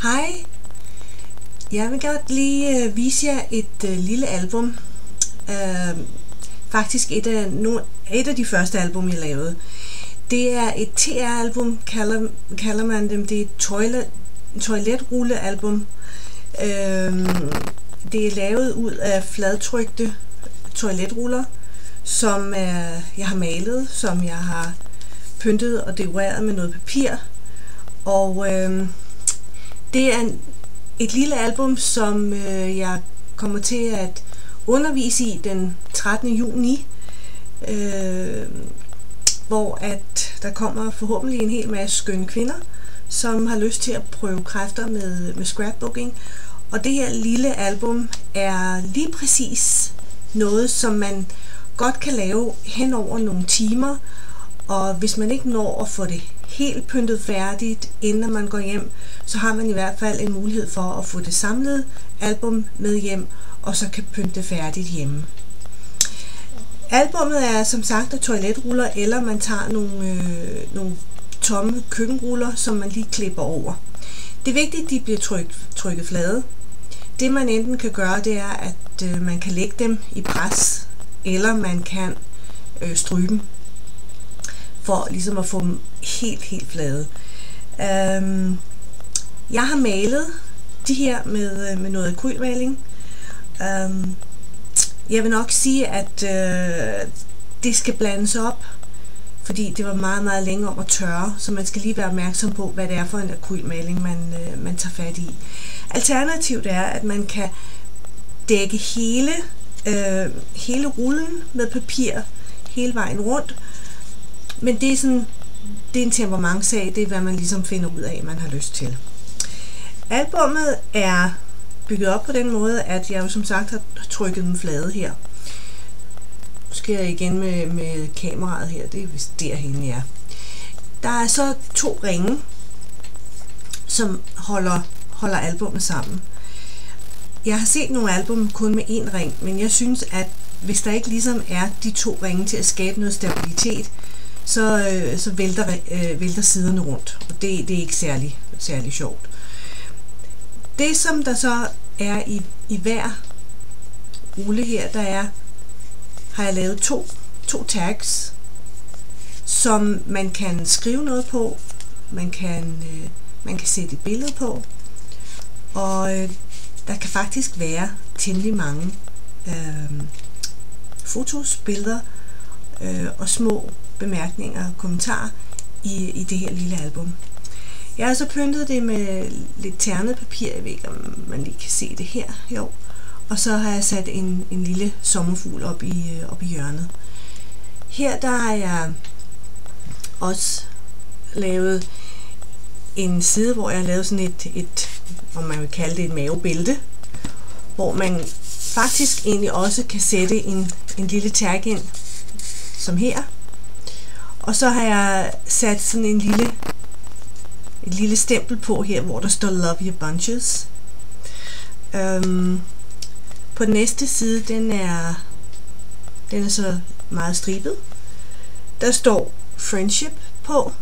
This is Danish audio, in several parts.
Hej, jeg vil godt lige vise jer et lille album. Faktisk et af de første album, jeg lavede. Det er et TR-album, kalder man dem. Det er et toiletrullealbum. Det er lavet ud af fladtrykte toiletruller, som jeg har malet, som jeg har pyntet og dekoreret med noget papir. Og det er et lille album, som jeg kommer til at undervise i den 13. juni, hvor at der kommer forhåbentlig en hel masse skønne kvinder, som har lyst til at prøve kræfter med scrapbooking. Og det her lille album er lige præcis noget, som man godt kan lave hen over nogle timer, og hvis man ikke når at få det helt pyntet færdigt, inden man går hjem, så har man i hvert fald en mulighed for at få det samlede album med hjem, og så kan pynte det færdigt hjemme. Albummet er som sagt af toiletruller, eller man tager nogle tomme køkkenruller, som man lige klipper over. Det er vigtigt, at de bliver trykket flade. Det man enten kan gøre, det er, at man kan lægge dem i pres, eller man kan stryge dem, for ligesom at få dem helt flade. Jeg har malet de her med noget akrylmaling. Jeg vil nok sige, at det skal blandes op, fordi det var meget længe om at tørre, så man skal lige være opmærksom på, hvad det er for en akrylmaling, man tager fat i. Alternativt er, at man kan dække hele rullen med papir hele vejen rundt, men det er en temperamentsag, det er hvad man ligesom finder ud af, man har lyst til. Albummet er bygget op på den måde, at jeg jo som sagt har trykket dem flade her. Nu skal jeg igen med kameraet her, det er vist derhenne, ja. Der er så 2 ringe, som holder albummet sammen. Jeg har set nogle album kun med 1 ring, men jeg synes, at hvis der ikke ligesom er de 2 ringe til at skabe noget stabilitet, så vælter siderne rundt, og det er ikke særlig sjovt. Det som der så er i hver rulle her, har jeg lavet to tags, som man kan skrive noget på, man kan sætte et billede på, og der kan faktisk være temmelig mange fotos, billeder og små bemærkninger og kommentarer i det her lille album. Jeg har så pyntet det med lidt ternet papir, jeg ved ikke om man lige kan se det her, jo. Og så har jeg sat en lille sommerfugl op i hjørnet. Her der har jeg også lavet en side, hvor jeg har lavet sådan et om man vil kalde det et mavebælte, hvor man faktisk egentlig også kan sætte en lille tag ind, som her. Og så har jeg sat sådan et lille stempel på her, hvor der står Love Your Bunches. På den næste side, den er så meget stribet. Der står Friendship på.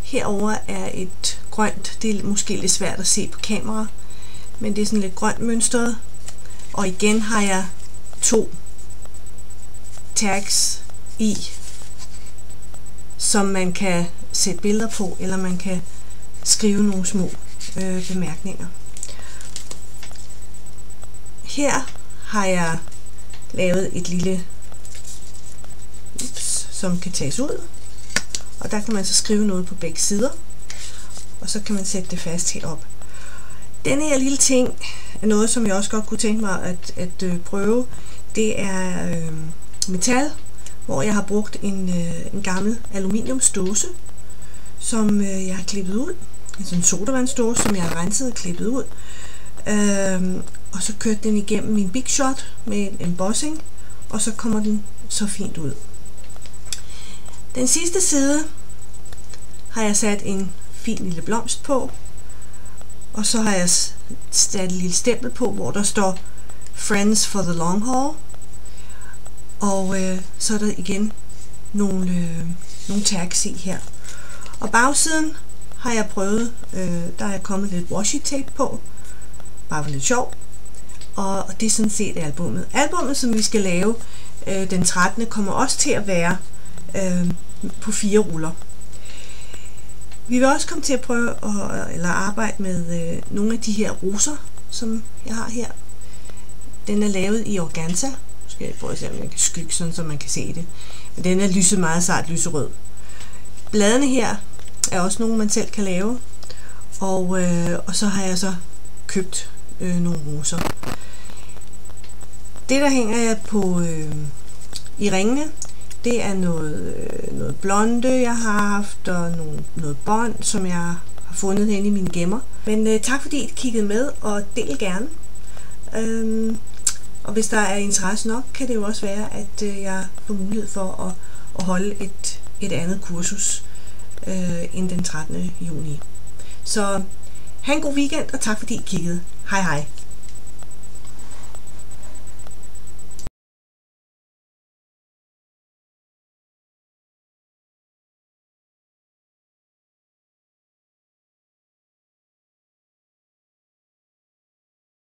Herover er et grønt, det er måske lidt svært at se på kamera, men det er sådan lidt grønt mønstret. Og igen har jeg 2 tags i, som man kan sætte billeder på, eller man kan skrive nogle små bemærkninger. Her har jeg lavet et lille som kan tages ud, og der kan man så skrive noget på begge sider, og så kan man sætte det fast herop. Denne her lille ting er noget, som jeg også godt kunne tænke mig at prøve. Det er metal, hvor jeg har brugt en gammel aluminiumsdåse, som jeg har klippet ud. Altså en sodavandsdåse, som jeg har renset og klippet ud. Og så kørt den igennem min Big Shot med en embossing, og så kommer den så fint ud. Den sidste side har jeg sat en fin lille blomst på, og så har jeg sat et lille stempel på, hvor der står Friends for the Long Haul. Og så er der igen nogle tags i her. Og bagsiden har jeg prøvet, der er kommet lidt washi tape på, bare for lidt sjov, og det er sådan set albummet. Albummet, som vi skal lave den 13. kommer også til at være på 4 ruller. Vi vil også komme til at prøve at arbejde med nogle af de her roser, som jeg har her. Den er lavet i organza. Nu skal jeg prøve at se, om jeg kan skygge, sådan, så man kan se det. Men den er lyset meget sart lyserød. Bladene her er også nogle, man selv kan lave. Og så har jeg så købt nogle roser. Det, der hænger jeg på i ringene, det er noget blonde, jeg har haft, og noget bånd, som jeg har fundet hen i mine gemmer. Men tak fordi I kiggede med, og del gerne. Og hvis der er interesse nok, kan det jo også være, at jeg får mulighed for at holde et andet kursus end den 13. juni. Så ha' en god weekend, og tak fordi I kiggede. Hej hej.